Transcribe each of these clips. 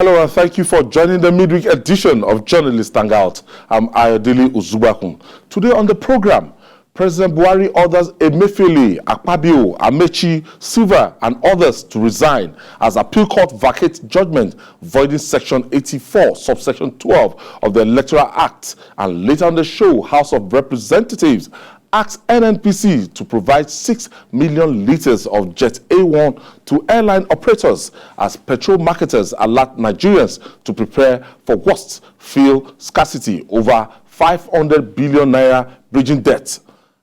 Hello and thank you for joining the midweek edition of Journalist Hangout. I'm Ayodele Uzubakun. Today on the program, President Buhari orders Emefiele, Akpabio, Amechi, Silva and others to resign as appeal court vacates judgment voiding section 84, subsection 12 of the Electoral Act. And later on the show, House of Representatives asks NNPC to provide 6 million litres of Jet A1 to airline operators as petrol marketers alert Nigerians to prepare for worst fuel scarcity over 500 billion naira bridging debt.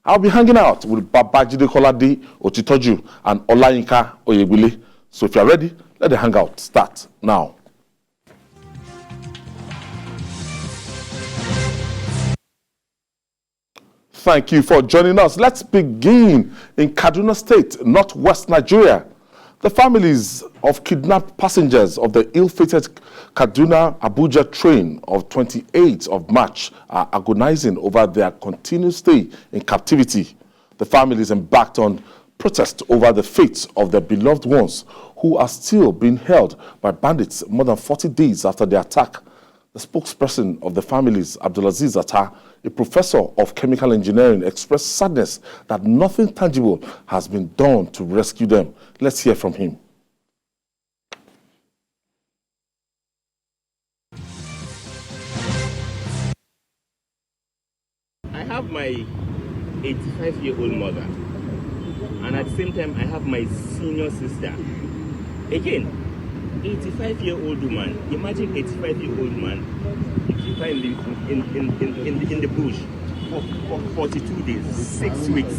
I'll be hanging out with Babajide Kolade Otitoju and Olayinka Oyebile. So if you're ready, let the hangout start now. Thank you for joining us. Let's begin in Kaduna State, northwest Nigeria. The families of kidnapped passengers of the ill-fated Kaduna-Abuja train of 28th of March are agonizing over their continued stay in captivity. The families embarked on protest over the fate of their beloved ones who are still being held by bandits more than 40 days after the attack. The spokesperson of the families, Abdulaziz Atta, a professor of chemical engineering, expressed sadness that nothing tangible has been done to rescue them. Let's hear from him. I have my 85-year-old mother, and at the same time, I have my senior sister. Again, 85-year-old woman. Imagine 85-year-old man. You find in the bush for 42 days, 6 weeks.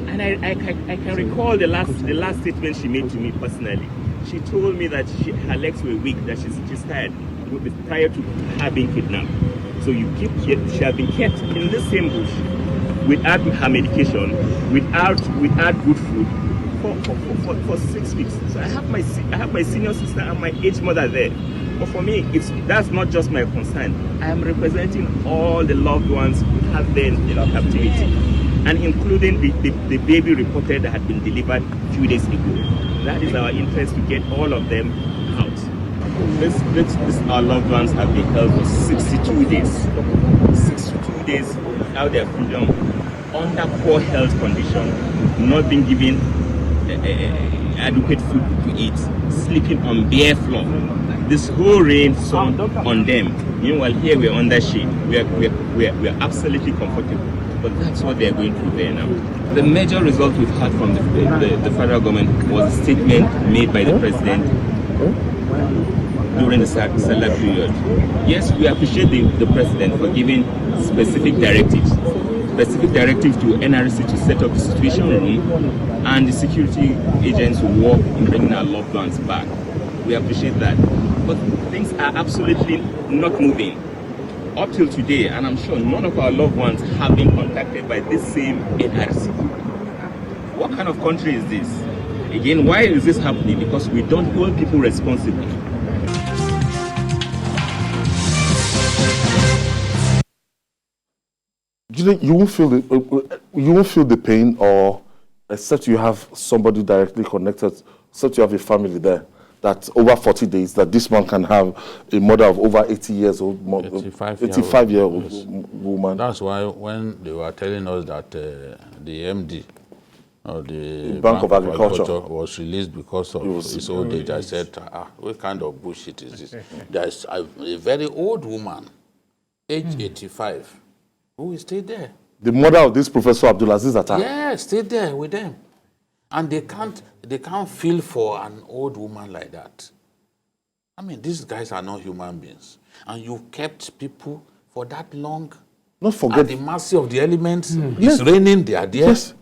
And I can recall the last statement she made to me personally. She told me that her legs were weak, that she's tired prior to her being kidnapped. So she has been kept in the same bush without her medication, without good food for 6 weeks. So I have my senior sister and my aged mother there. But for me, that's not just my concern. I am representing all the loved ones who have been in captivity, and including the baby reported that had been delivered a few days ago. That is our interest, to get all of them out. Our loved ones have been held for 62 days. 62 days without their freedom, under poor health condition, not being given adequate food to eat, sleeping on bare floor. This whole rain sun on them. Meanwhile, here we are under shade. We are absolutely comfortable. But that's what they are going through there now. The major result we've had from the federal government was a statement made by the president during the Salah period. Yes, we appreciate the president for giving specific directives to NRC to set up the situation room and the security agents will work in bringing our loved ones back. We appreciate that. But things are absolutely not moving. Up till today, and I'm sure none of our loved ones have been contacted by this same NRC. What kind of country is this? Again, why is this happening? Because we don't hold people responsible. You won't feel the pain, or except you have somebody directly connected, except you have a family there, that over 40 days, that this man can have a mother of over 80 years old, 85-year-old yes. woman. That's why when they were telling us that the MD of the Bank of Agriculture was released because of his old age, I said, what kind of bullshit is this? There's a very old woman, age 85, who stayed there. The mother of this Professor Abdulaziz Atta? Yeah, stayed there with them. And they can't feel for an old woman like that. I mean, these guys are not human beings. And you kept people for that long. Not forget at the mercy of the elements. It's raining, they are there. Yes.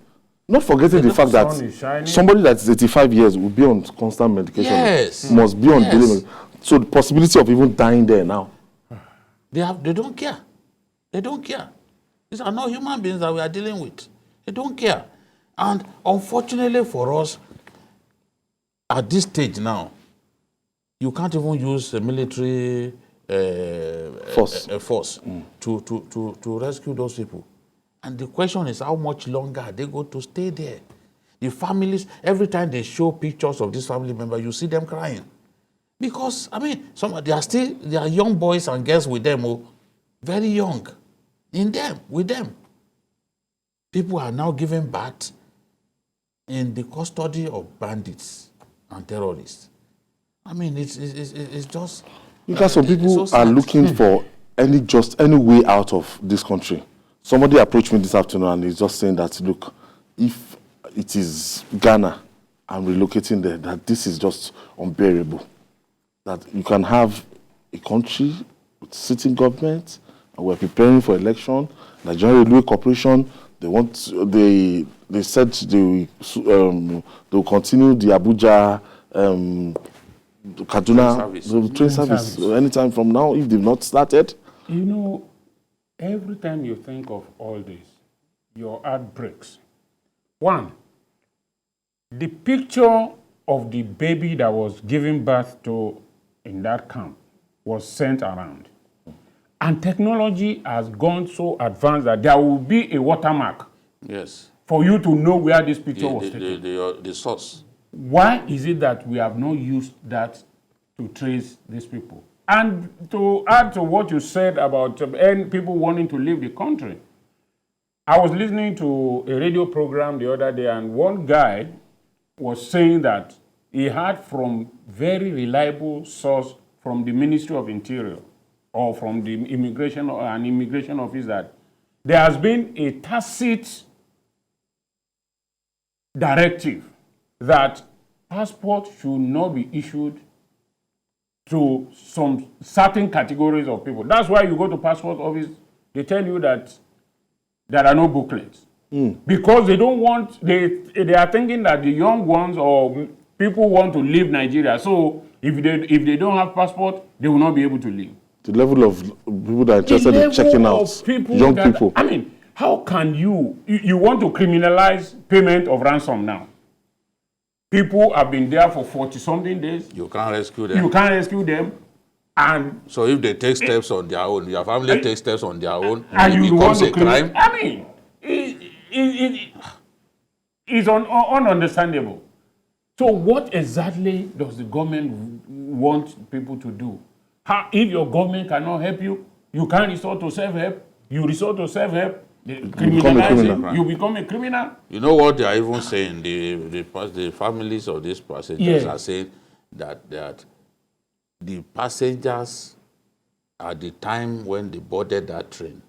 Not forgetting the fact that somebody that is 85 years will be on constant medication. Yes. Must be on daily medication. So the possibility of even dying there now. They don't care. They don't care. These are not human beings that we are dealing with. They don't care. And unfortunately for us, at this stage now, you can't even use the military force to rescue those people. And the question is, how much longer are they going to stay there? The families, every time they show pictures of this family member, you see them crying. Because, I mean, there are young boys and girls with them, oh, very young, with them. People are now given birth in the custody of bandits and terrorists. I mean, it's just... Because some people are looking for any way out of this country. Somebody approached me this afternoon and he's just saying that, look, if it is Ghana, I'm relocating there, that this is just unbearable. That you can have a country with sitting government, and we're preparing for election. Nigerian Railway Corporation, they said they will continue the Abuja Kaduna train service anytime from now if they've not started. You know, every time you think of all this, your heart breaks. One, the picture of the baby that was given birth to in that camp was sent around. And technology has gone so advanced that there will be a watermark. Yes. For you to know where this picture was taken. The source. Why is it that we have not used that to trace these people? And to add to what you said about people wanting to leave the country, I was listening to a radio program the other day, and one guy was saying that he heard from very reliable source from the Ministry of Interior or from the immigration office that there has been a tacit directive that passport should not be issued to some certain categories of people. That's why you go to passport office, they tell you that there are no booklets. Because they don't want, they are thinking that the young ones or people want to leave Nigeria. So if they don't have passport, they will not be able to leave. The level of people that are interested in checking out young people. I mean, how can you want to criminalize payment of ransom now? People have been there for 40-something days. You can't rescue them. And so if they take steps on their own, your family takes steps on their own, and it becomes a crime. I mean, it's ununderstandable. So what exactly does the government want people to do? If your government cannot help you, you can't resort to self-help. You resort to self-help, you become a criminal. You know what they are even saying? The families of these passengers are saying that the passengers at the time when they boarded that train,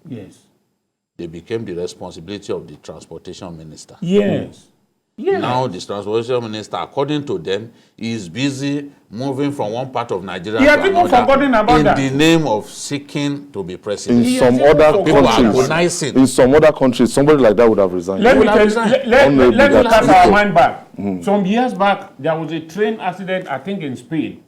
they became the responsibility of the transportation minister. Yes. Now the transportation minister, according to them, is busy moving from one part of Nigeria to another in the name of seeking to be president. In some other countries, somebody like that would have resigned. Let me cast our mind back. Some years back, there was a train accident, I think in Spain.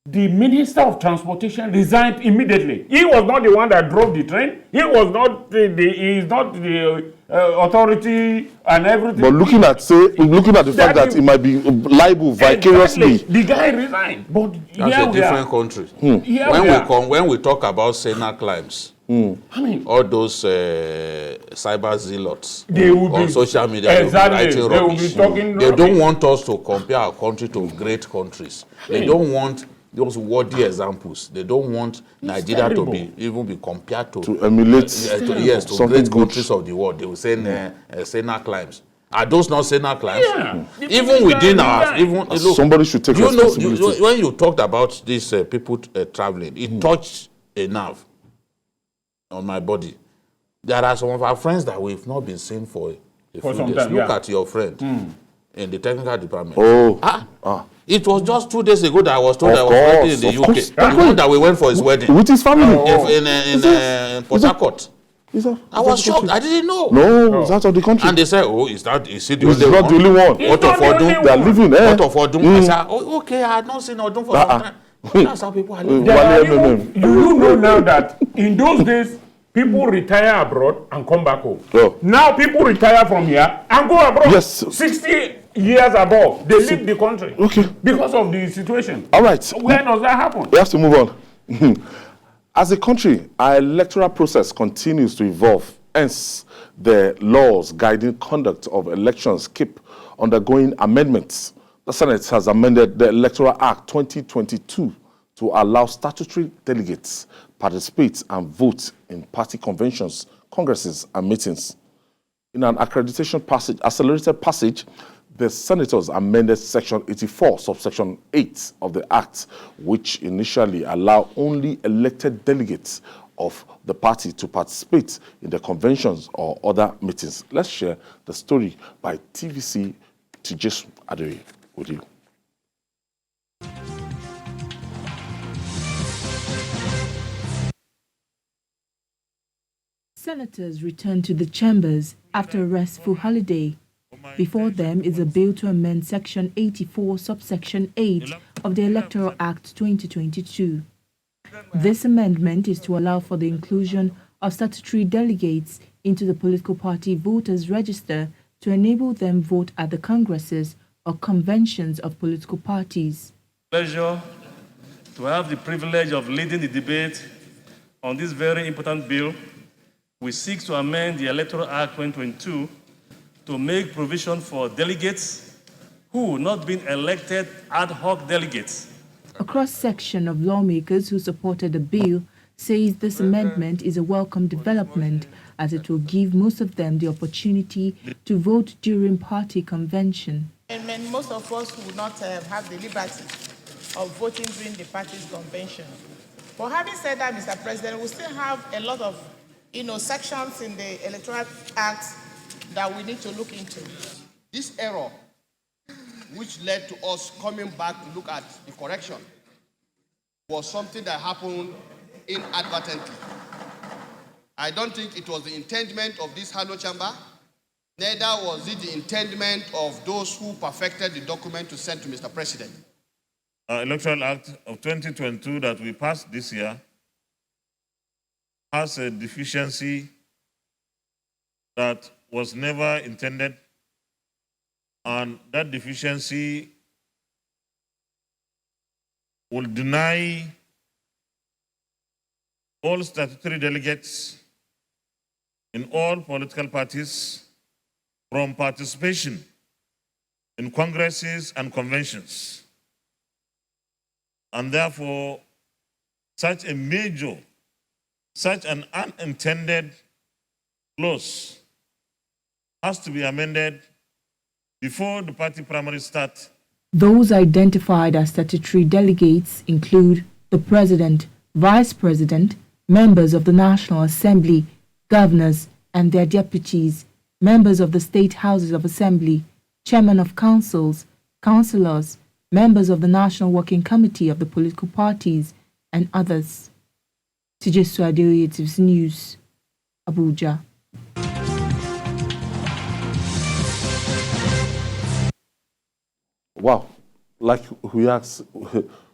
The Minister of Transportation resigned immediately. He was not the one that drove the train. He was not the authority and everything. But looking at the fact that it might be liable vicariously. The guy resigned. But that's a different country. When we talk about Sena climbs, I mean, all those cyber zealots on social media, they will be writing rubbish. They don't want us to compare our country to great countries. They don't want those worthy examples. They don't want Nigeria to even be compared to emulate to great countries of the world. They will say Sena climbs. Are those not Sena climbs? Yeah. Even within our, look, somebody should take responsibility. When you talked about these people traveling, it touched a nerve on my body. There are some of our friends that we've not been seeing for a few days. Look at your friend in the technical department. It was just 2 days ago that I was told I was working in the UK. The one that we went for his wedding. With his family. In Port Harcourt. I was shocked. I didn't know. No, it's out of the country. And they said, is he the only one? Not the only one. What of Odun? They are living there. What of Odun? I said, okay, I had not seen Odun for some time. That's how people are living. You know now that in those days, people retire abroad and come back home. Now people retire from here and go abroad. Yes. 60 years above, they leave the country. Because of the situation. All right. When does that happen? We have to move on. As a country, our electoral process continues to evolve. Hence, the laws guiding conduct of elections keep undergoing amendments. The Senate has amended the Electoral Act 2022 to allow statutory delegates participate and vote in party conventions, congresses, and meetings. In an accelerated passage, the senators amended Section 84, subsection 8 of the Act, which initially allowed only elected delegates of the party to participate in the conventions or other meetings. Let's share the story by TVC Tijesu Adoye with you. Senators return to the chambers after a restful holiday. Before them is a bill to amend Section 84, subsection 8 of the Electoral Act 2022. This amendment is to allow for the inclusion of statutory delegates into the political party voters register to enable them vote at the congresses or conventions of political parties. Pleasure to have the privilege of leading the debate on this very important bill, which seeks to amend the Electoral Act 2022 to make provision for delegates who not been elected ad hoc delegates. A cross-section of lawmakers who supported the bill says this amendment is a welcome development as it will give most of them the opportunity to vote during party convention. And most of us will not have the liberty of voting during the party's convention. But having said that, Mr. President, we still have a lot of sections in the Electoral Act that we need to look into. This error, which led to us coming back to look at the correction, was something that happened inadvertently. I don't think it was the intendment of this Kano chamber, neither was it the intendment of those who perfected the document to send to Mr. President. Electoral Act of 2022 that we passed this year has a deficiency that was never intended, and that deficiency will deny all statutory delegates in all political parties from participation in congresses and conventions. And therefore, such an unintended clause has to be amended before the party primaries start. Those identified as statutory delegates include the President, Vice President, members of the National Assembly, governors and their deputies, members of the State Houses of Assembly, chairmen of councils, councillors, members of the National Working Committee of the political parties, and others. Tijesu Adoye, TVC News, Abuja. Wow, like we asked,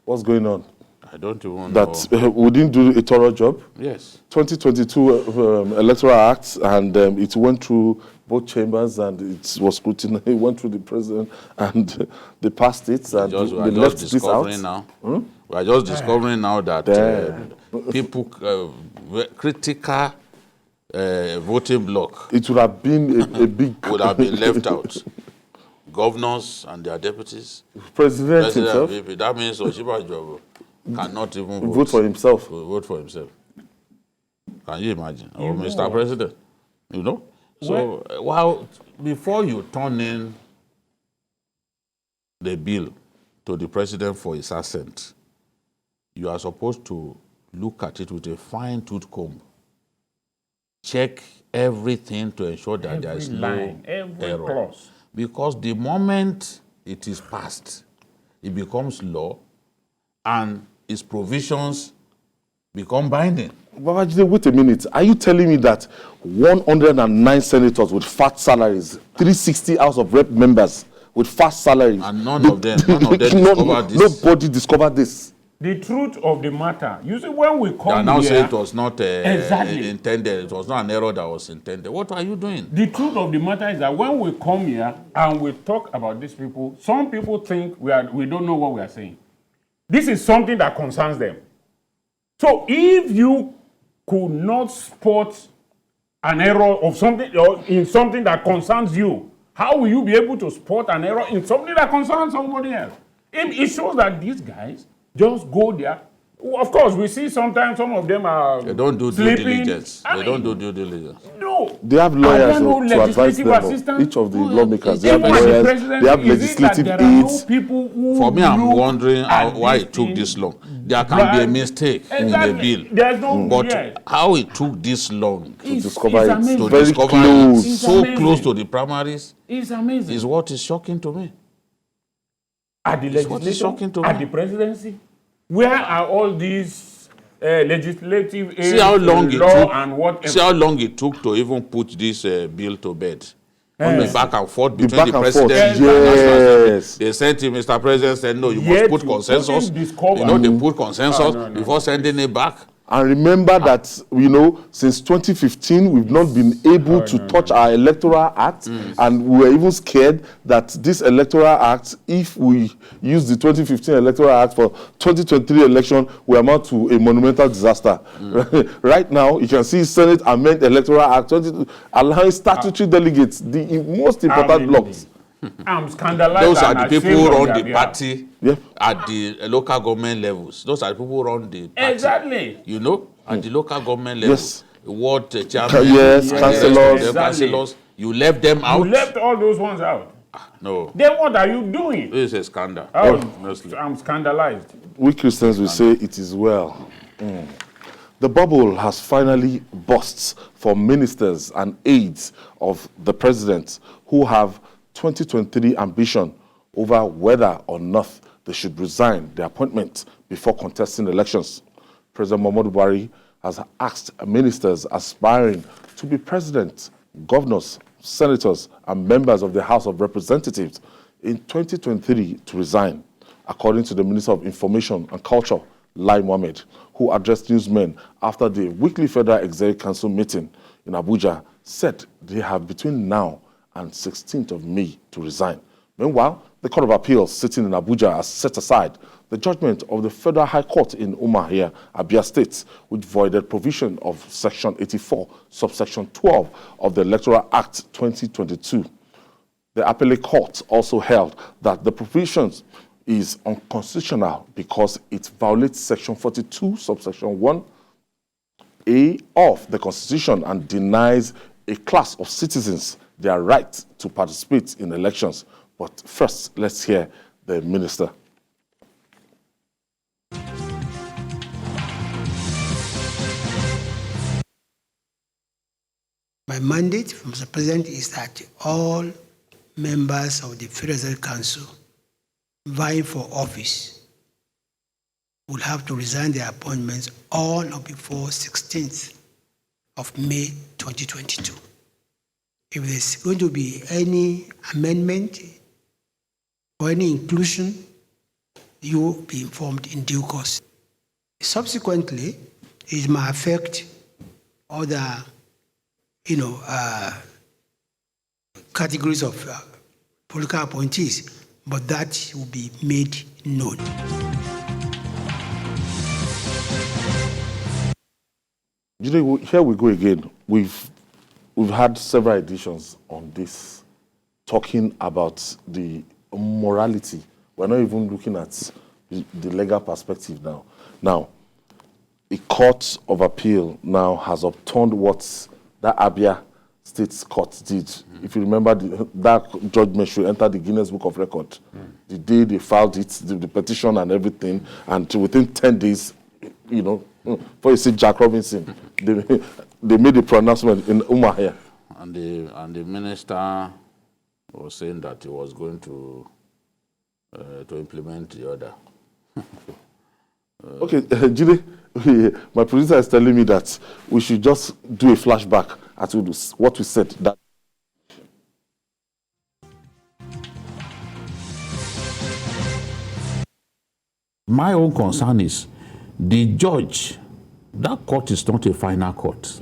what's going on? I don't even That know. we didn't do a thorough job. Yes. 2022 Electoral Act, and it went through both chambers, and it was scrutinized. It went through the president, and they passed it, and they left this out. Now. We are just discovering now that people, critical voting bloc, It would have been a big would have been left out. Governors and their deputies. President himself VP, that means Oshiba Jobo cannot even vote for himself. Vote for himself. Can you imagine? Or Mr. President, you know? So, while before you turn in the bill to the president for his assent, you are supposed to look at it with a fine-tooth comb. Check everything to ensure that there is no error. Clause. Because the moment it is passed, it becomes law and its provisions become binding. Babajide, wait a minute. Are you telling me that 109 senators with fat salaries, 360 House of Rep members with fat salaries, And none of them discovered this. Nobody discovered this. The truth of the matter, you see, when we They come now say here, it was not Exactly. intended. It was not an error that was intended. What are you doing? the truth of the matter is that when we come here and we talk about these people, some people think we don't know what we are saying. This is something that concerns them. So if you could not spot an error of something or in something that concerns you, How will you be able to spot an error in something that concerns somebody else? It shows that these guys just go there. Of course, we see sometimes some of them are They don't do sleeping. due diligence. I They don't do due diligence. No. They have lawyers no to advise legislative them. assistant? Each of the lawmakers, they have Even as the lawyers, president, they have is it that legislative there are no aides. people who For me, I'm look wondering at why this it took thing? this long. There can be a mistake in the bill. There's no But yeah. how it took this long To discover it. amazing. to Very discover close. it It's so amazing. close to the primaries It's amazing. is what is shocking to me. At the It's what is shocking legislature, to at me. the presidency, where are all these legislative aids, See how long it law and whatever? took. See how long it took to even put this bill to bed. The back and forth between back the and president forth, and the National yes. Assembly. They sent him, Mr. President said, no, you Yet must put you consensus. couldn't discover. You know, they put consensus no. before sending it back. And remember that, since 2015, we've not been able to touch our Electoral Act. And we were even scared that this Electoral Act, if we use the 2015 Electoral Act for 2023 election, will amount to a monumental disaster. Right now, you can see Senate amend Electoral Act 22, allowing statutory delegates, the most important blocks. I'm scandalized. Those are and the people ashamed who of run their the behalf. party Yep. at the local government levels. Those are the people who run the party. Exactly. At the local government level. Yes. Ward chairman, Yes, and councillors. the rest of them, Exactly. councillors. You left them out. You left all those ones out. No, Then what are you doing? this is a scandal. Honestly. I'm scandalized. We Christians will say it is well. The bubble has finally burst for ministers and aides of the president who have 2023 ambition over whether or not they should resign their appointment before contesting elections. President Muhammadu Buhari has asked ministers aspiring to be president, governors, senators, and members of the House of Representatives in 2023 to resign, according to the Minister of Information and Culture, Lai Mohammed, who addressed newsmen after the weekly Federal Executive Council meeting in Abuja, said they have between now and 16th of May to resign. Meanwhile, the Court of Appeals sitting in Abuja has set aside the judgment of the Federal High Court in Umuahia, Abia State, which voided provision of Section 84, subsection 12 of the Electoral Act 2022. The Appellate Court also held that the provisions is unconstitutional because it violates Section 42, subsection 1A of the Constitution and denies a class of citizens their right to participate in elections. But first, let's hear the minister. My mandate from the President is that all members of the Federal Executive Council vying for office will have to resign their appointments on or before 16th of May 2022. If there's going to be any amendment or any inclusion, you will be informed in due course. Subsequently, it may affect other categories of political appointees, but that will be made known. Here we go again. We've had several editions on this, talking about the morality. We're not even looking at the legal perspective now. Now, a court of appeal now has upturned what that Abia State Court did. If you remember, that judgment should enter the Guinness Book of Record. The day they filed it, the petition and everything, and within 10 days, before you see Jack Robinson, they made a pronouncement in Umuahia. And the minister was saying that he was going to implement the order. Okay, Jide, my producer is telling me that we should just do a flashback at what we said. That my own concern is the judge. That court is not a final court.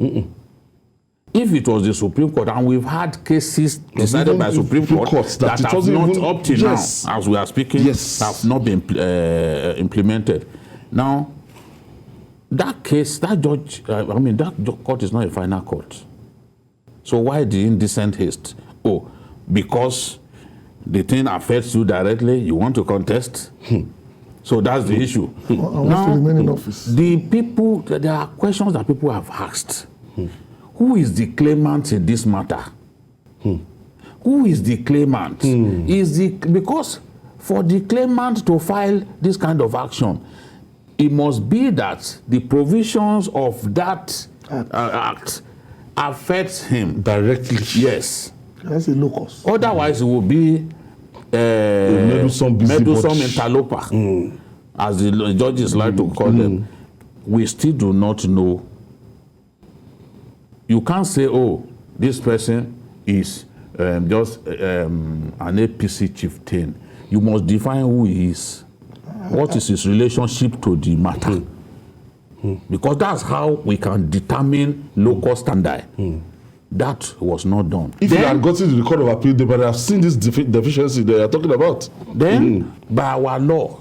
If it was the Supreme Court, and we've had cases decided by Supreme Court that have not up till now, as we are speaking, have not been implemented. Now, that case, that judge, that court is not a final court. So why the indecent haste? Oh, because the thing affects you directly, you want to contest. So that's the issue. I want to remain in office. The people, there are questions that people have asked. Who is the claimant in this matter? Who is the claimant? Because for the claimant to file this kind of action, it must be that the provisions of that act affects him Directly. Yes. That's a locus. Otherwise, it will be meddlesome interloper, as the judges like to call them. We still do not know. You can't say, oh, this person is just an APC chieftain. You must define who he is. What is his relationship to the matter? Because that's how we can determine local standard. That was not done. If you had gotten to the Court of Appeal, they might have seen this deficiency they are talking about. Then, by our law,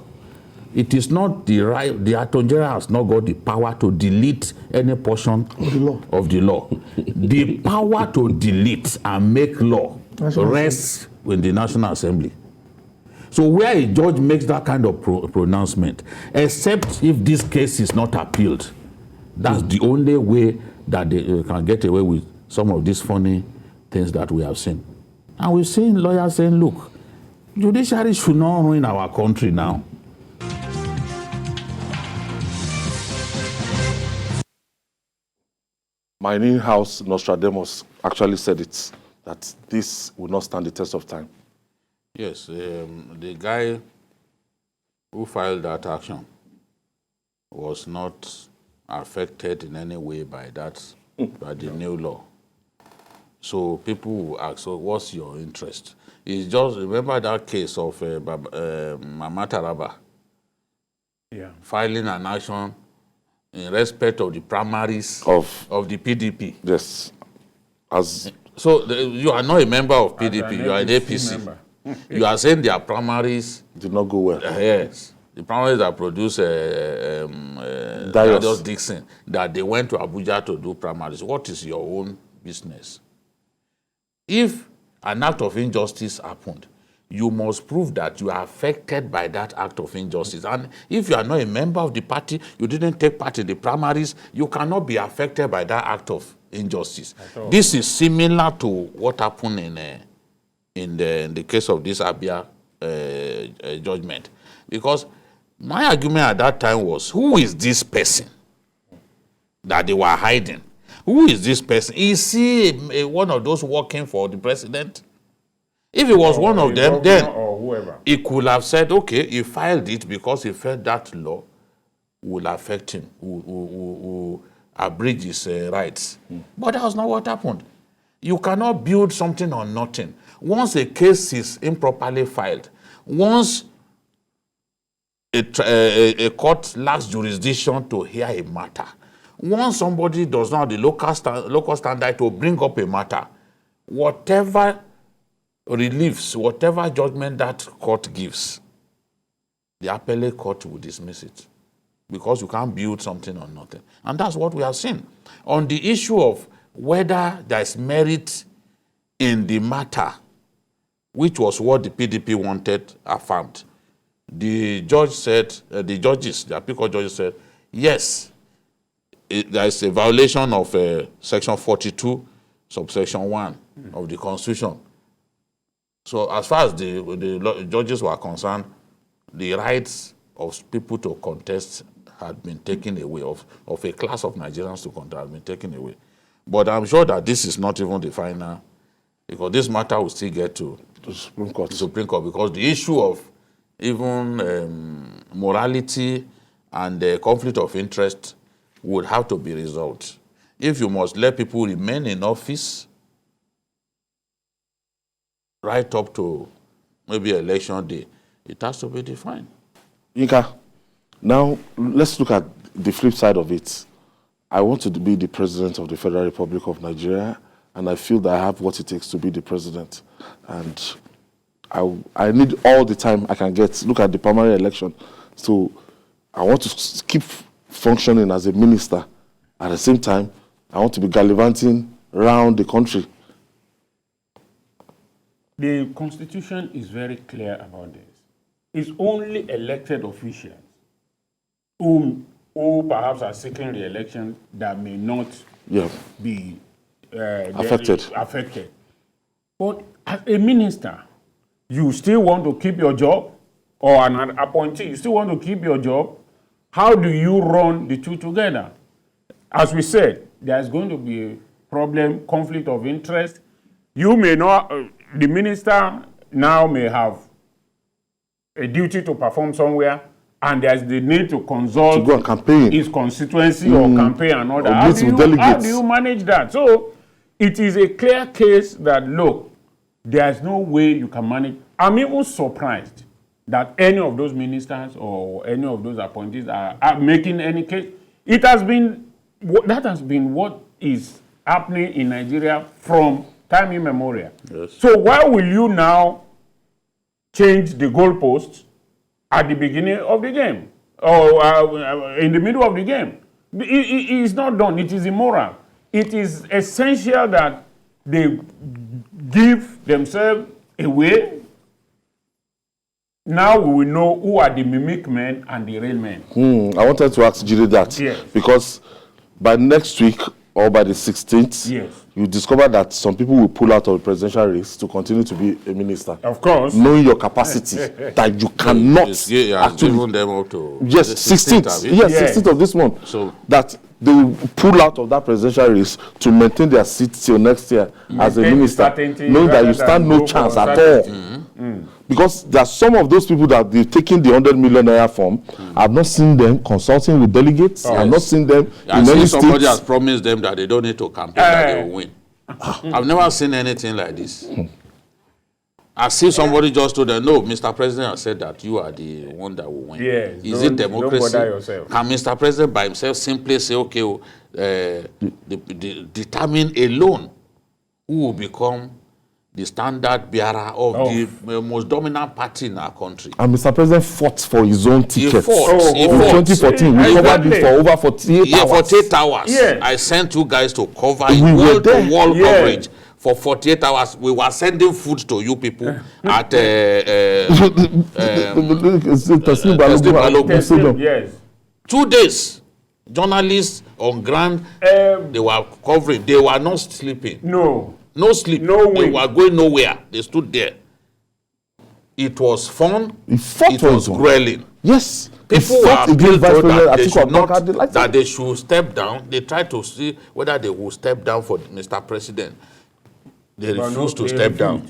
it is not the right, the Attorney General has not got the power to delete any portion of the law. The power to delete and make law rests with the National Assembly. So where a judge makes that kind of pronouncement, except if this case is not appealed, that's the only way that they can get away with some of these funny things that we have seen. And we've seen lawyers saying, look, judiciary should not ruin our country now. My in-house Nostradamus actually said it, that this will not stand the test of time. Yes, the guy who filed that action was not affected in any way by that, by the new law. So people will ask, so what's your interest? It's just, remember that case of Mama Taraba filing an action in respect of the primaries of the PDP. Yes. So you are not a member of PDP, you are an APC. You are saying their primaries did not go well. Yes. The primaries that produced Darius Dixon, that they went to Abuja to do primaries. What is your own business? If an act of injustice happened, you must prove that you are affected by that act of injustice. And if you are not a member of the party, you didn't take part in the primaries, you cannot be affected by that act of injustice. This is similar to what happened in the case of this Abia judgment. Because my argument at that time was, who is this person that they were hiding? Who is this person? Is he one of those working for the president? If it was one of them, then he could have said, okay, he filed it because he felt that law will affect him, will abridge his rights. But that was not what happened. You cannot build something on nothing. Once a case is improperly filed, once a court lacks jurisdiction to hear a matter, once somebody does not have the local standard to bring up a matter, whatever reliefs, whatever judgment that court gives, the appellate court will dismiss it because you can't build something on nothing. And that's what we have seen. On the issue of whether there is merit in the matter, which was what the PDP wanted affirmed, the judge said, the appeal court judges said, yes, there is a violation of section 42, subsection 1 of the Constitution. So as far as the judges were concerned, the rights of people to contest had been taken away, of a class of Nigerians to contest had been taken away. But I'm sure that this is not even the final, because this matter will still get to the Supreme Court, because the issue of even morality and the conflict of interest would have to be resolved. If you must let people remain in office right up to maybe election day, it has to be defined. Yinka, now let's look at the flip side of it. I want to be the president of the Federal Republic of Nigeria, and I feel that I have what it takes to be the president. And I need all the time I can get. Look at the primary election. So I want to keep functioning as a minister. At the same time, I want to be gallivanting around the country. The Constitution is very clear about this. It's only elected officials who perhaps are seeking re-election that may not be affected. But as a minister, you still want to keep your job, or an appointee, you still want to keep your job. How do you run the two together? As we said, there's going to be a problem, conflict of interest. You may not, the minister now may have a duty to perform somewhere, and there's the need to consult to go and campaign his constituency or campaign and all that. How do you manage that? So it is a clear case that, look, there's no way you can manage. I'm even surprised that any of those ministers or any of those appointees are making any case. That has been what is happening in Nigeria from time immemorial. Yes. So why will you now change the goalposts at the beginning of the game or in the middle of the game? It is not done. It is immoral. It is essential that they give themselves away. Now we will know who are the mimic men and the real men. I wanted to ask Jide that. Yes. Because by next week or by the 16th, yes, you discover that some people will pull out of the presidential race to continue to be a minister. Of course. Knowing your capacity, that you cannot actually... them up to yes, 16th. Yes, 16th of this month. So that they will pull out of that presidential race to maintain their seat till next year as a minister, knowing that you stand no chance at all. Because there are some of those people that they've taken the 100 million naira form. I've not seen them consulting with delegates. I've not seen them in any states. Somebody has promised them that they don't need to campaign, that they will win. I've never seen anything like this. I see somebody just told them, no, Mr. President has said that you are the one that will win. Yes, is it democracy? Don't bother yourself. Can Mr. President by himself simply say, okay, determine alone who will become the standard bearer of the most dominant party in our country? And Mr. President fought for his own ticket. He fought. In 2014, we covered it for over 48 hours. 48 hours. Yes. I sent you guys to cover wall-to-wall coverage. For 48 hours, we were sending food to you people at yes. 2 days. Journalists on ground, they were covering. They were not sleeping. No sleep. No they were going nowhere. They stood there. It was fun. It was grueling. Yes. People were appealed to that they should step down. They tried to see whether they would step down for Mr. President. They refused to step down.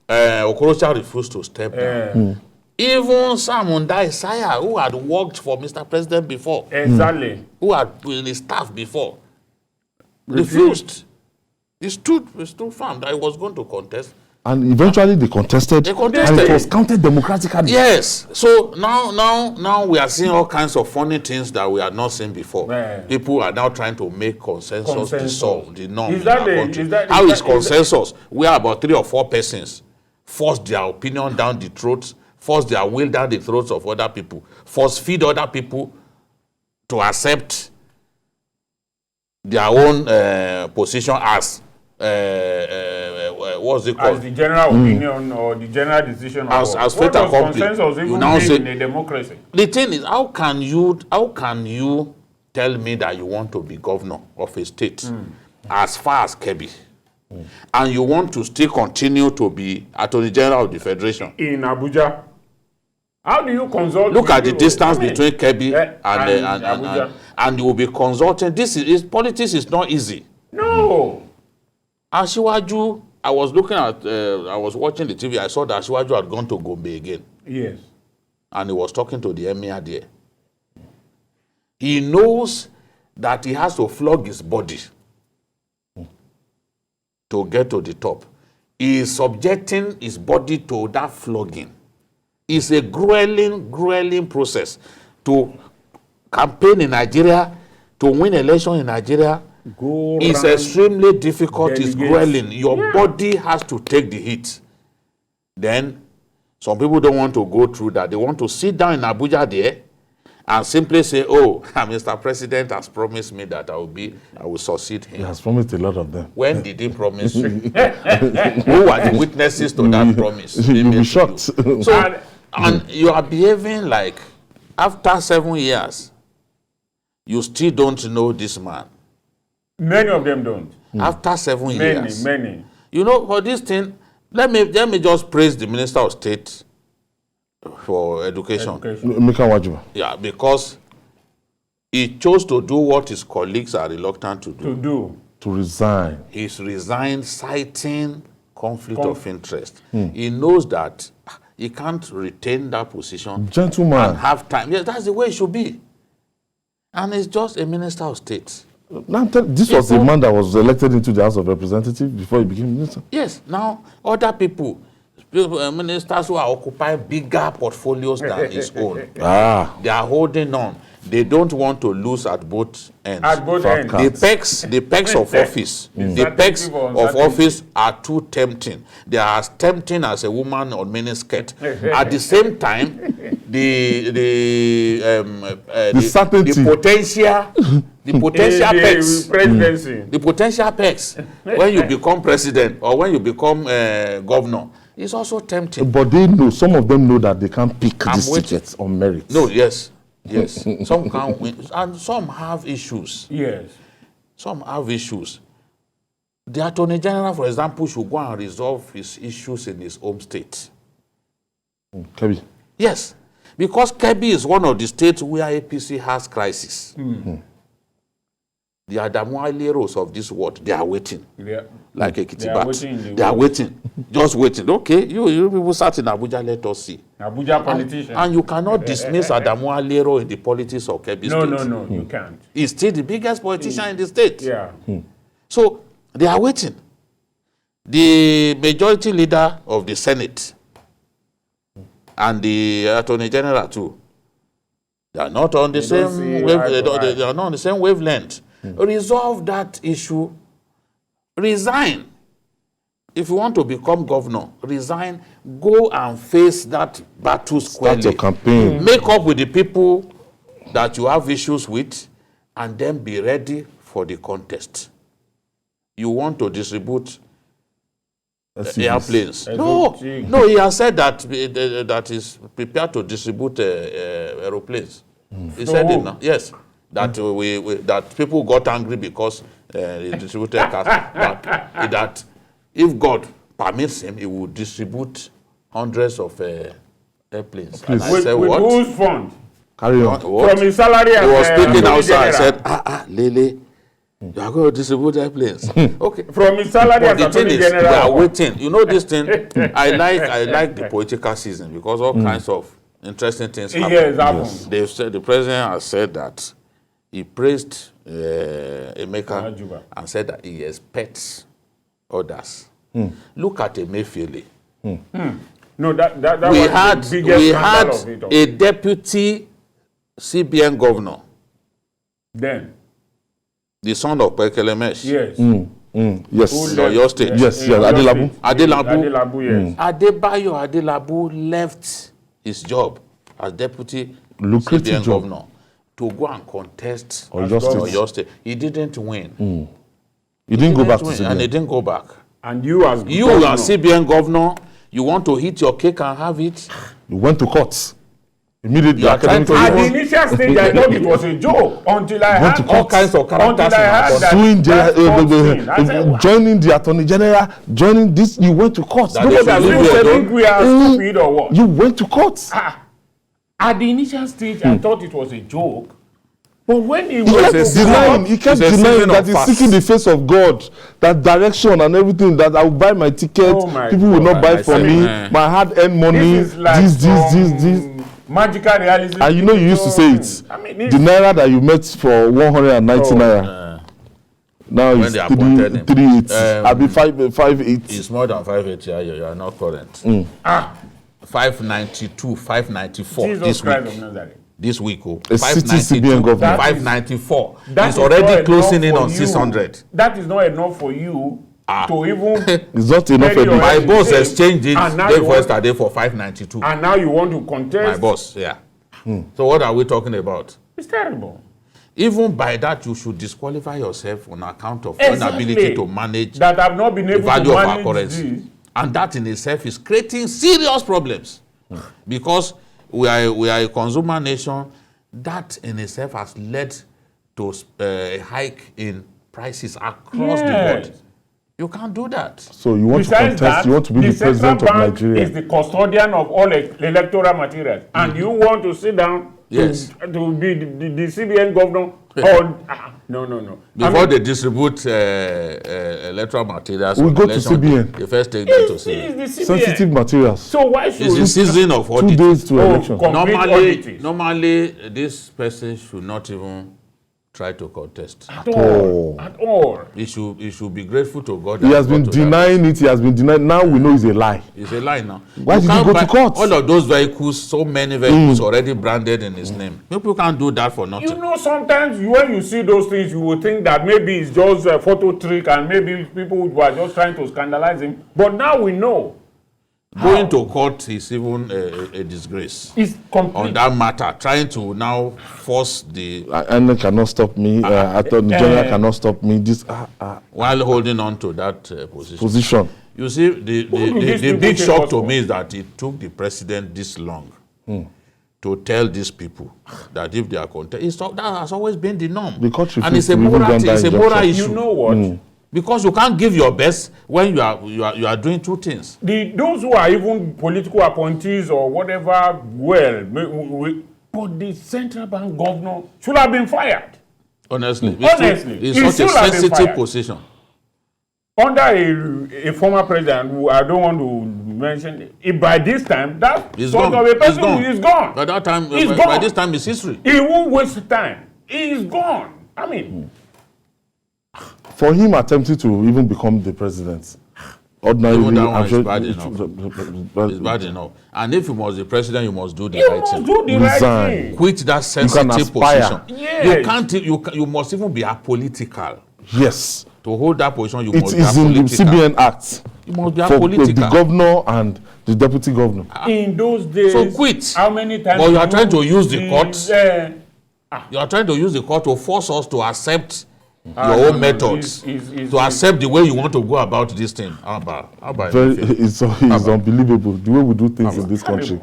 Okorocha refused to step down. Even Samunda Isaiah, who had worked for Mr. President before, exactly, who had been his staff before, refused. He stood firm that he was going to contest. And eventually they contested. And it was counted democratically. Yes. So now we are seeing all kinds of funny things that we had not seen before. People are now trying to make consensus dissolve the norm in our country. How is consensus? We are about 3 or 4 persons force their opinion down the throats, force their will down the throats of other people, force feed other people to accept their own position as what's it called? As the general opinion or the general decision. As fate accomplished. Consensus even say in a democracy. The thing is, how can you tell me that you want to be governor of a state as far as Kebbi, and you want to still continue to be Attorney General of the Federation in Abuja? How do you consult? Look at the distance between Kebbi and Abuja, and you will be consulting. Politics is not easy. No. Asiwaju, I was watching the TV. I saw that Asiwaju had gone to Gombe again. Yes. And he was talking to the emir there. He knows that he has to flog his body to get to the top. He is subjecting his body to that flogging. It's a grueling process to campaign in Nigeria, to win election in Nigeria. It's extremely difficult. It's grueling. Your body has to take the hit. Then some people don't want to go through that. They want to sit down in Abuja there and simply say, oh, Mr. President has promised me that I will succeed him. He has promised a lot of them. When did he promise you? Who are the witnesses to that promise? You'll be shocked. So, and you are behaving like, after 7 years, you still don't know this man. Many of them don't. After 7 years. Many. You know, for this thing, let me just praise the Minister of State for Education. Yeah, because he chose to do what his colleagues are reluctant to do. To resign. He's resigned citing conflict of interest. He knows that he can't retain that position. Gentleman. And have time. Yes, that's the way it should be. And he's just a Minister of State. Now, this was the man that was elected into the House of Representatives before he became minister. Yes. Now, other people, ministers who are occupying bigger portfolios than his own, they are holding on. They don't want to lose at both ends. At both ends. The perks of office, the perks of office are too tempting. They are as tempting as a woman on miniskirt. At the same time, the potential perks, presidency. the potential perks when you become president or when you become governor is also tempting. But they know, some of them know that they can't pick these tickets on merit. No, yes. Some can't win, and some have issues. Yes. Some have issues. The Attorney General, for example, should go and resolve his issues in his home state. Kebbi. Yes, because Kebbi is one of the states where APC has crisis. The Adamualeros of this world, they are waiting. Like a kitty bat. They are waiting. Just waiting. Okay, you people sat in Abuja, let us see. Abuja politician. And you cannot dismiss Adamualero in the politics of Kebbi State. No, you can't. He's still the biggest politician in the state. Yeah. So they are waiting. The majority leader of the Senate and the Attorney General too, they are not on the same they are not on the same wavelength. Resolve that issue. Resign. If you want to become governor, resign. Go and face that battle squarely. Start your campaign. Make up with the people that you have issues with, and then be ready for the contest. You want to distribute airplanes? No, he has said that that is prepared to distribute aeroplanes. He said it now. Yes. That that people got angry because he distributed cars. That if God permits him, he will distribute hundreds of airplanes. And I said, with what? whose fund? Carry on. What? From his salary. He was speaking outside. I said, Lele, you are going to distribute airplanes. Okay. From his salary as the thing Attorney is, General. they are waiting. You know this thing. I like the political season because all kinds of interesting things happen. Yes. They've said the president has said that he praised Emeka and said that he expects others. Look at Emefiele. No, that We was had the biggest scandal of it all. a deputy CBN governor, Then. the son of Pekelemesh. Yes. Yes. In Oyo State. Yes, In Oyo Adelabu. State. Adelabu. Yes. Adebayo Adelabu left his job as deputy Lucrative CBN job. governor to go and contest Oyo State. Oyo State. He didn't win. You didn't go back to win, and he CBN. didn't go back. And you as You governor, are CBN governor. You want to eat your cake and have it. You went to court. Immediately, You are trying to at the initial stage, I thought it was a joke until I Went had to all kinds of characters until I in our heard that suing that's thing. I said, wow. joining the Attorney General, joining this, you went to court. That People they that should leave people you alone. think we are stupid or what? You went to court. At the initial stage, I thought it was a joke. But when he He went kept to denying, court, he kept It's a denying season that of he's fast. seeking the face of God, that direction and everything, that I will buy my ticket, Oh my people will God, not buy I for said, me, man. my hard-earned money, this is like this. magical realism. And you know you used to say it. I mean, The naira that you met for 190 naira. Now When it's they appointed him. 380. I'll be 580. It's more than 580. You are not current. 592, 594 Jesus this Christ week. of Nazareth. This week, oh. A city CBN governor. That is- 594. That It's is already not closing enough in for on you. 600. That is not enough for you to even. It's not enough Very anymore. My already boss paid, exchanged it and now day you want- yesterday for 592. And now you want to contest. My boss, yeah. So what are we talking about? It's terrible. Even by that, you should disqualify yourself on account of Exactly. inability to manage That have not been the able value to of our manage currency. this. And that in itself is creating serious problems. Because we are a consumer nation, that in itself has led to a hike in prices across the board. You can't do that. So you want Besides to contest, you want to be the president of Nigeria. Is the custodian of all electoral materials, and you want to sit down to be the CBN governor? No. Before they distribute electoral materials, we go to CBN. They first take them to CBN. Sensitive materials. So why should it's the season of audit? 2 days to election. Normally, this person should not even try to contest at all. He should be grateful to God. He has been denying it. He has been denying. Now we know it's a lie. It's a lie now. Why did he go to court? All of those vehicles, so many vehicles already branded in his name. People can't do that for nothing. You know, sometimes when you see those things, you will think that maybe it's just a photo trick and maybe people were just trying to scandalize him. But now we know. Going to court is even a disgrace. It's complete. On that matter, trying to now force the... And cannot stop me. Attorney General cannot stop me. This while holding on to that position. You see, the big shock to me is that it took the president this long to tell these people that if they are contesting, that has always been the norm. And it's a moral issue. You know what? Because you can't give your best when you are doing two things. Those who are even political appointees or whatever, but the central bank governor should have been fired. Honestly. It's such a sensitive position. Under a former president, who I don't want to mention, by this time, that sort of a person is gone. By that time, by this time, it's history. He won't waste time. He is gone. I mean... For him attempting to even become the president, ordinarily, I'm sure it's bad enough. And if you must be president, you must do the right thing. Do the right thing. Quit that sensitive position. Yes. You must even be apolitical. Yes. To hold that position, you must be apolitical. It is in the CBN Act. You must be apolitical. The governor and the deputy governor. In those days, so quit. How many times? Well, you are trying to use the court. You are trying to use the court to force us to accept your own methods, to accept the way you want to go about this thing. It's unbelievable the way we do things in this country.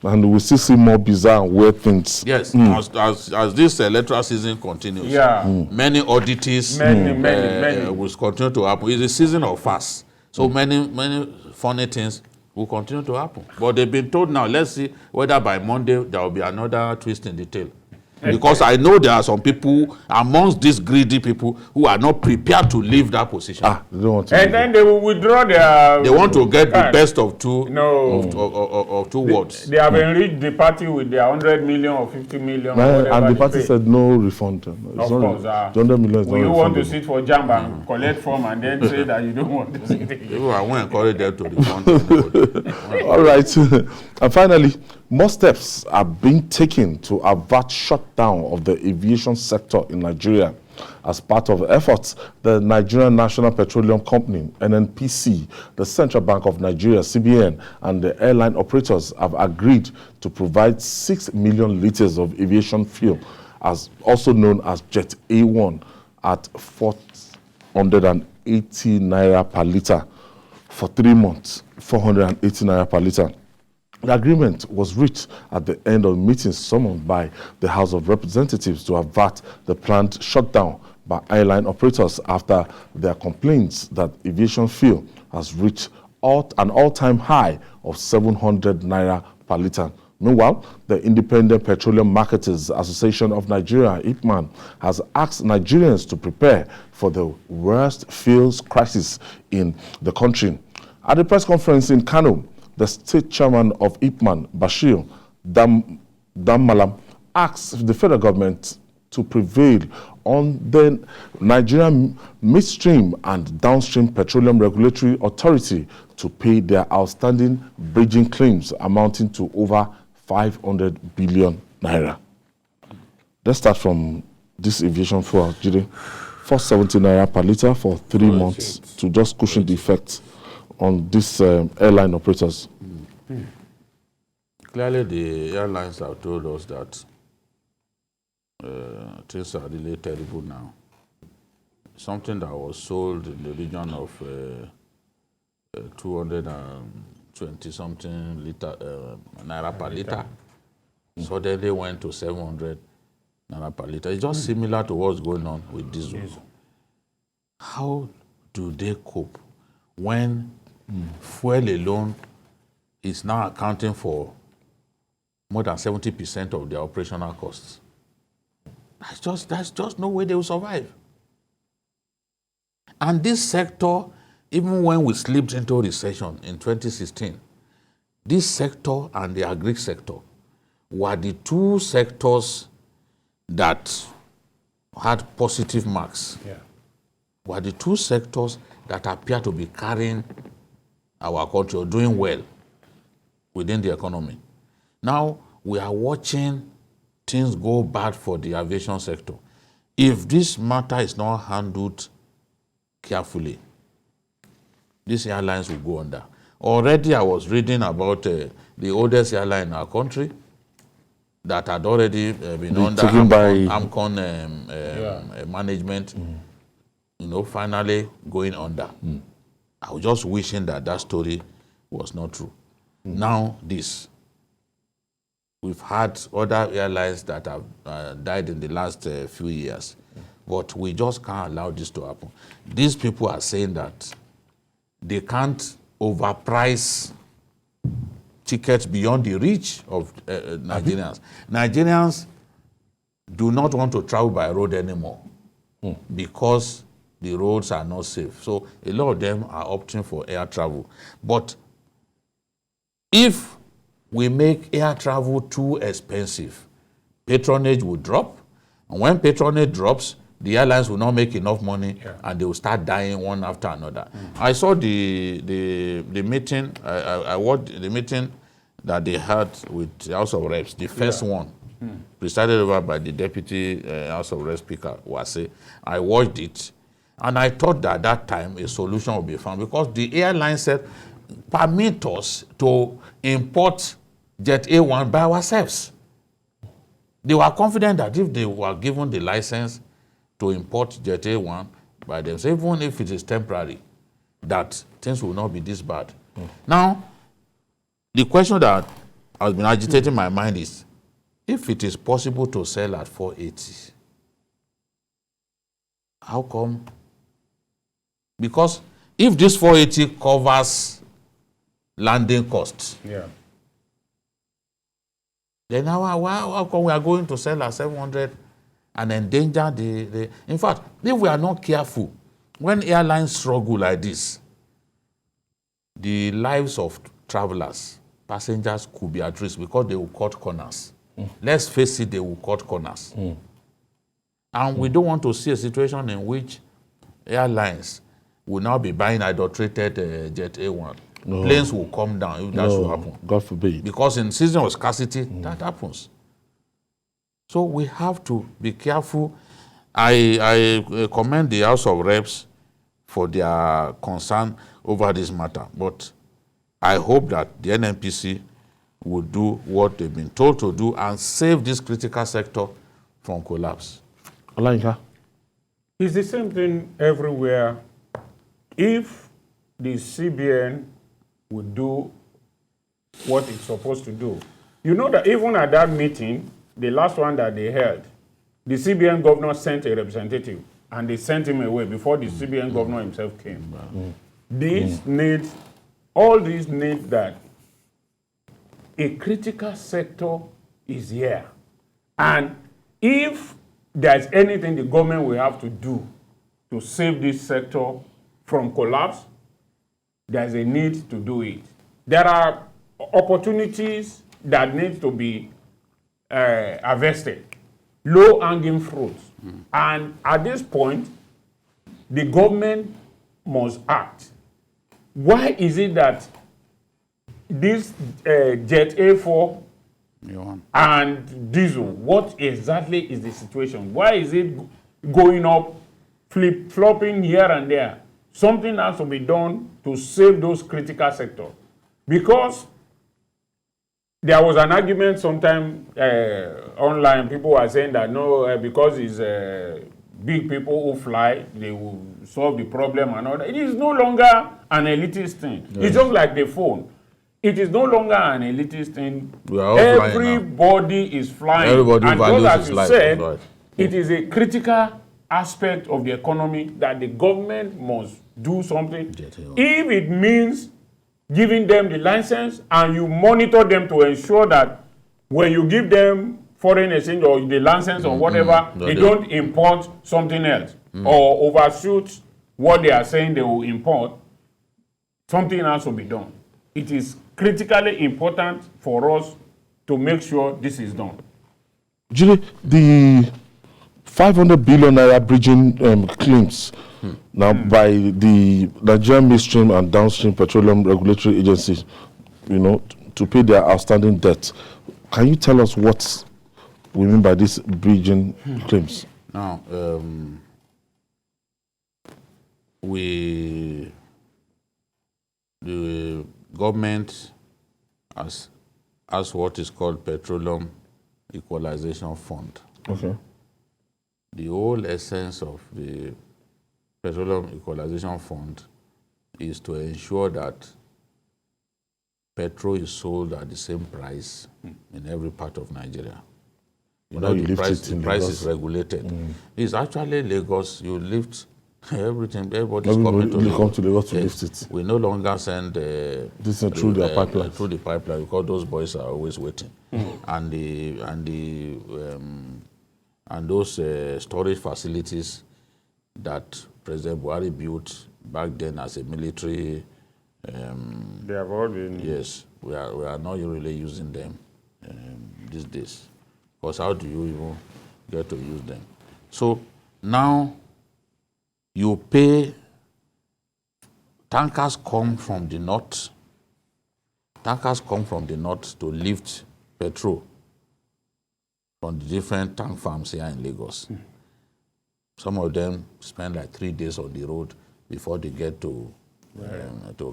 And we still see more bizarre and weird things. Yes, as this electoral season continues, many oddities will continue to happen. It's a season of fast. So many funny things will continue to happen. But they've been told now, let's see whether by Monday there will be another twist in the tail. Because I know there are some people amongst these greedy people who are not prepared to leave that position. They don't want to then they will withdraw their... They want to get the best of two of two words. They have enriched the party with their 100 million or 50 million. And the party said no refund. Of course. 100 million is not you refundable. Want to sit for jam and collect form and then say that you don't want to sit again. People, I won't encourage them to refund. All right. And finally, more steps are being taken to avert shutdown of the aviation sector in Nigeria. As part of efforts, the Nigerian National Petroleum Company, NNPC, the Central Bank of Nigeria, CBN, and the airline operators have agreed to provide 6 million liters of aviation fuel, as also known as Jet A1, at 480 naira per liter for 3 months, 480 naira per liter. The agreement was reached at the end of meetings summoned by the House of Representatives to avert the planned shutdown by airline operators after their complaints that aviation fuel has reached an all-time high of 700 naira per liter. Meanwhile, the Independent Petroleum Marketers Association of Nigeria, IPMAN, has asked Nigerians to prepare for the worst fuels crisis in the country. At the press conference in Kano, the state chairman of IPMAN, Bashir Dammalam, asked the federal government to prevail on the Nigerian Midstream and Downstream Petroleum Regulatory Authority to pay their outstanding bridging claims amounting to over 500 billion naira. Let's start from this aviation fuel, Jide. 470 naira per liter for 3 months to just cushion the effect on these airline operators. Clearly, the airlines have told us that things are really terrible now. Something that was sold in the region of 220 something naira per liter suddenly went to 700 naira per liter. It's just similar to what's going on with diesel. How do they cope when fuel alone is now accounting for more than 70% of their operational costs? That's just no way they will survive. And this sector, even when we slipped into recession in 2016, this sector and the agri sector were the two sectors that had positive marks. Were the two sectors that appear to be carrying our country or doing well within the economy. Now we are watching things go bad for the aviation sector. If this matter is not handled carefully, these airlines will go under. Already I was reading about the oldest airline in our country that had already been under AMCON management, finally going under. I was just wishing that story was not true. Now this. We've had other airlines that have died in the last few years, but we just can't allow this to happen. These people are saying that they can't overprice tickets beyond the reach of Nigerians. Nigerians do not want to travel by road anymore because the roads are not safe. So a lot of them are opting for air travel. But if we make air travel too expensive, patronage will drop. And when patronage drops, the airlines will not make enough money and they will start dying one after another. I saw the meeting, I watched the meeting that they had with the House of Reps, the first one, presided over by the Deputy House of Reps Speaker, Wase. I watched it and I thought that at that time a solution would be found because the airline said, permit us to import Jet A1 by ourselves. They were confident that if they were given the license to import Jet A1 by themselves, even if it is temporary, that things will not be this bad. Now, the question that has been agitating my mind is, if it is possible to sell at 480, how come? Because if this 480 covers landing costs, then how come we are going to sell at 700 and endanger the... In fact, if we are not careful, when airlines struggle like this, the lives of travelers, passengers could be at risk because they will cut corners. Let's face it, they will cut corners. And we don't want to see a situation in which airlines will now be buying adulterated Jet A1. No. Planes will come down if that should happen. God forbid. Because in season of scarcity, that happens. So we have to be careful. I commend the House of Reps for their concern over this matter. But I hope that the NNPC will do what they've been told to do and save this critical sector from collapse. Olayinka. It's the same thing everywhere. If the CBN would do what it's supposed to do. You know that even at that meeting, the last one that they held, the CBN governor sent a representative and they sent him away before the CBN governor himself came. All these need that a critical sector is here. And if there's anything the government will have to do to save this sector from collapse, there's a need to do it. There are opportunities that need to be harvested, low-hanging fruits. And at this point, the government must act. Why is it that this Jet A4 and diesel, what exactly is the situation? Why is it going up, flip-flopping here and there? Something has to be done to save those critical sectors. Because there was an argument sometime online. People were saying that no, because it's big people who fly, they will solve the problem and all that. It is no longer an elitist thing. It's just like the phone. It is no longer an elitist thing. We are all flying now. Everybody is flying. Everybody and values just as his you life. said, Right. it is a critical aspect of the economy that the government must do something. If it means giving them the license and you monitor them to ensure that when you give them foreign exchange or the license or whatever, they don't import something else or overshoot what they are saying they will import, something has to be done. It is critically important for us to make sure this is done. Julie, the 500 billion naira bridging claims now by the Nigerian midstream and downstream petroleum regulatory agencies, to pay their outstanding debt. Can you tell us what we mean by these bridging claims? Now, the government has what is called Petroleum Equalization Fund. Okay. The whole essence of the Petroleum Equalization Fund is to ensure that petrol is sold at the same price in every part of Nigeria. The price is regulated. It's actually Lagos. You lift everything. Everybody's coming to Lagos to lift it. We no longer send this through their pipeline. Through the pipeline, because those boys are always waiting. And those storage facilities that President Buhari built back then as a military. They have all been. Yes, we are not really using them these days. Because how do you even get to use them? So now you pay. Tankers come from the north. Tankers come from the north to lift petrol from the different tank farms here in Lagos. Some of them spend like 3 days on the road before they get to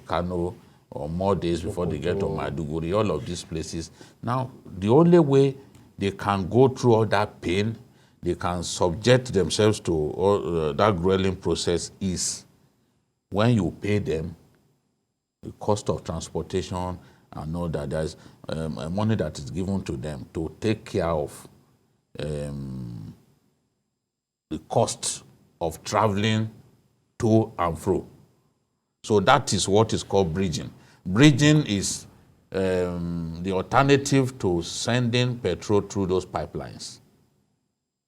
Kano, or more days before they get to Maiduguri, all of these places. Now, the only way they can go through all that pain, they can subject themselves to all, that grueling process is when you pay them the cost of transportation and all that. There's money that is given to them to take care of the cost of traveling to and fro. So that is what is called bridging. Bridging is the alternative to sending petrol through those pipelines.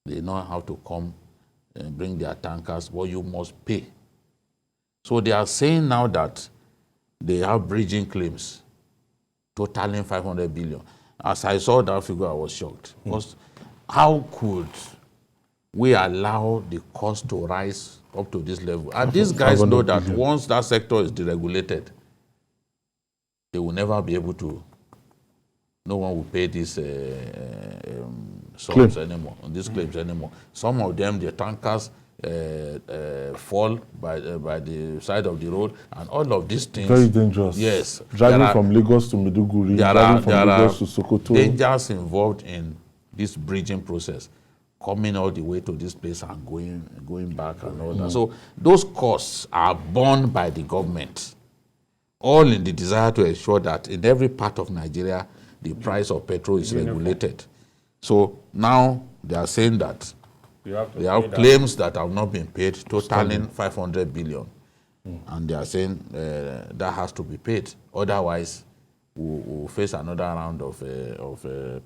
They know how to come and bring their tankers, but you must pay. So they are saying now that they have bridging claims totaling 500 billion. As I saw that figure, I was shocked. Because how could we allow the cost to rise up to this level? And these guys know that once that sector is deregulated, they will never be able to, no one will pay these sums anymore, these claims anymore. Some of them, the tankers fall by the side of the road, and all of these things. Very dangerous. Yes. Driving from Lagos to Maiduguri, driving from Lagos to Sokoto. Dangers involved in this bridging process, coming all the way to this place and going back and all that. So those costs are borne by the government, all in the desire to ensure that in every part of Nigeria, the price of petrol is regulated. So now they are saying that they have claims that have not been paid, totaling 500 billion. And they are saying that has to be paid. Otherwise, we'll face another round of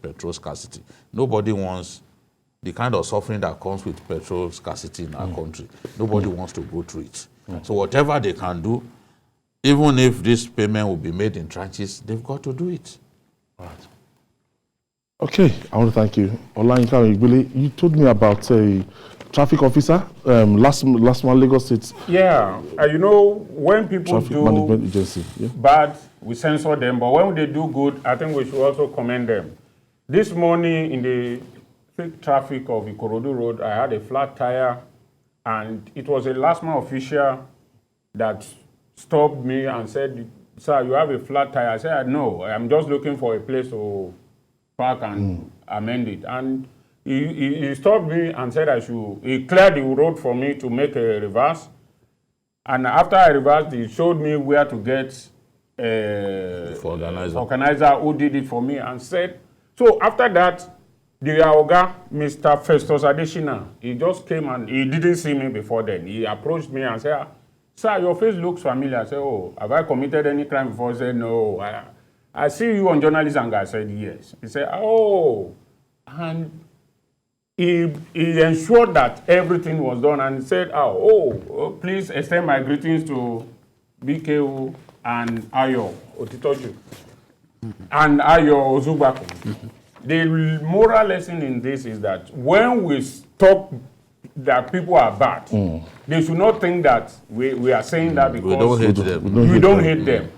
petrol scarcity. Nobody wants the kind of suffering that comes with petrol scarcity in our country. Nobody wants to go through it. So whatever they can do, even if this payment will be made in tranches, they've got to do it. Right. Okay, I want to thank you. Olayinka, you told me about a traffic officer last month, Lagos State. Yeah, when people Traffic Management Agency. Bad, we censor them, but when they do good, I think we should also commend them. This morning in the peak traffic of Ikorodu Road, I had a flat tire, and it was a last-mile official that stopped me and said, sir, you have a flat tire. I said, no, I'm just looking for a place to park and amend it. And he stopped me and said he cleared the road for me to make a reverse. And after I reversed, he showed me where to get organizer who did it for me and said, so after that, the Oga, Mr. Festus Adeshina, he just came and he didn't see me before then. He approached me and said, sir, your face looks familiar. I said, oh, have I committed any crime before? I said, no. I see you on journalism. I said, yes. He said, oh. And he ensured that everything was done and said, oh, please extend my greetings to BKO and Ayo Otitoju and Ayo Ozubako. The moral lesson in this is that when we talk that people are bad, they should not think that we are saying that because we don't hate them. We don't hate them.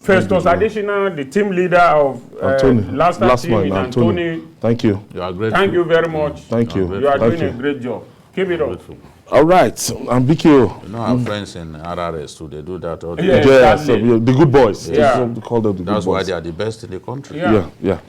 Festus Adeshina, the team leader of last team in Antony. Thank you. You are grateful. Thank you very much. Thank you. You are doing a great job. Keep it up. All right, and BKO. You know, our friends in RRS too, they do that all the Yeah, time. Yeah, exactly. so, the good boys. Yeah. They call them the That's good why boys. they are the best in the country. Yeah. Yeah.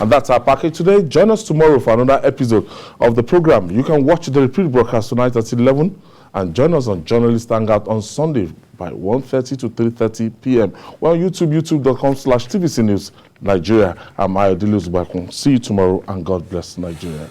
And that's our package today. Join us tomorrow for another episode of the program. You can watch the repeat broadcast tonight at 11 and join us on Journalist Hangout on Sunday by 1:30 to 3:30 p.m. We're on YouTube, youtube.com/TVC News Nigeria. I'm Ayodele Uzubakun. See you tomorrow and God bless Nigeria.